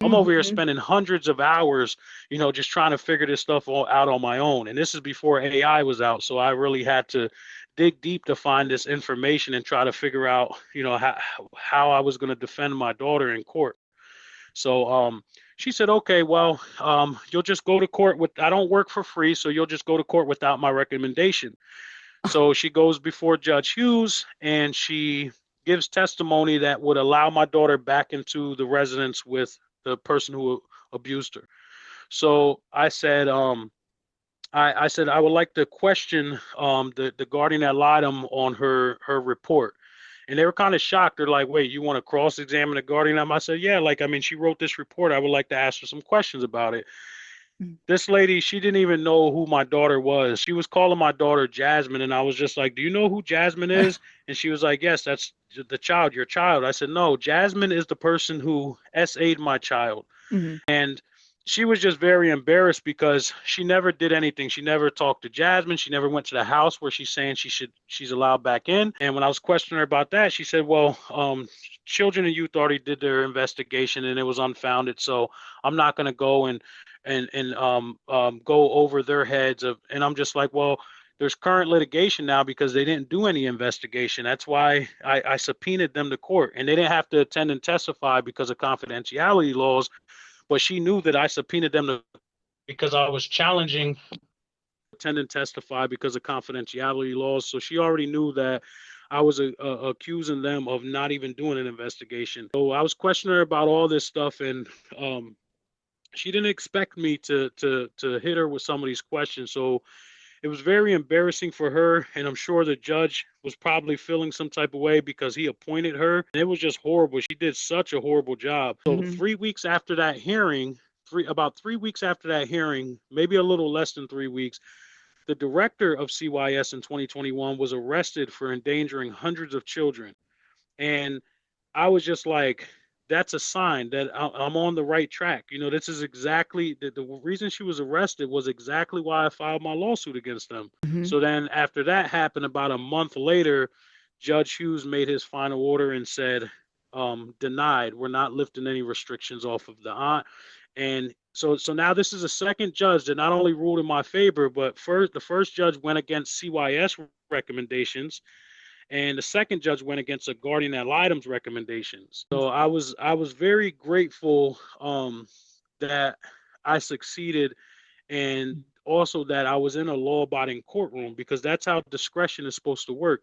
I'm over here Mm-hmm. spending hundreds of hours, just trying to figure this stuff all out on my own. And this is before AI was out. So I really had to dig deep to find this information and try to figure out, how I was going to defend my daughter in court. So she said, okay, well, you'll just go to court with, I don't work for free, so you'll just go to court without my recommendation. So she goes before Judge Hughes and she gives testimony that would allow my daughter back into the residence with the person who abused her. So I said I would like to question the guardian ad litem on her report. And they were kind of shocked. They're like, wait, you want to cross-examine the guardian? I said, yeah, like, I mean, she wrote this report. I would like to ask her some questions about it. This lady, she didn't even know who my daughter was. She was calling my daughter Jasmine. And I was just like, do you know who Jasmine is? And she was like, yes, that's the child, your child. I said, no, Jasmine is the person who SA'd my child. Mm-hmm. And she was just very embarrassed because she never did anything. She never talked to Jasmine. She never went to the house where she's saying she's allowed back in. And when I was questioning her about that, she said, well, children and youth already did their investigation and it was unfounded. So I'm not going to go and go over their heads of, and I'm just like, well, there's current litigation now because they didn't do any investigation. That's why I subpoenaed them to court, and they didn't have to attend and testify because of confidentiality laws. But she knew that I subpoenaed them because I was challenging attend and testify because of confidentiality laws. So she already knew that I was accusing them of not even doing an investigation. So I was questioning her about all this stuff, and um, she didn't expect me to hit her with some of these questions. So it was very embarrassing for her, and I'm sure the judge was probably feeling some type of way because he appointed her. And it was just horrible. She did such a horrible job. So Mm-hmm. 3 weeks after that hearing, about 3 weeks after that hearing, maybe a little less than 3 weeks, the director of CYS in 2021 was arrested for endangering hundreds of children. And I was just like, that's a sign that I'm on the right track. This is exactly the reason she was arrested was exactly why I filed my lawsuit against them. Mm-hmm. So then after that happened, about a month later, Judge Hughes made his final order and said, denied. We're not lifting any restrictions off of the aunt. And so now this is a second judge that not only ruled in my favor, but the first judge went against CYS recommendations, and the second judge went against a guardian ad litem's recommendations. So I was very grateful that I succeeded, and also that I was in a law-abiding courtroom because that's how discretion is supposed to work.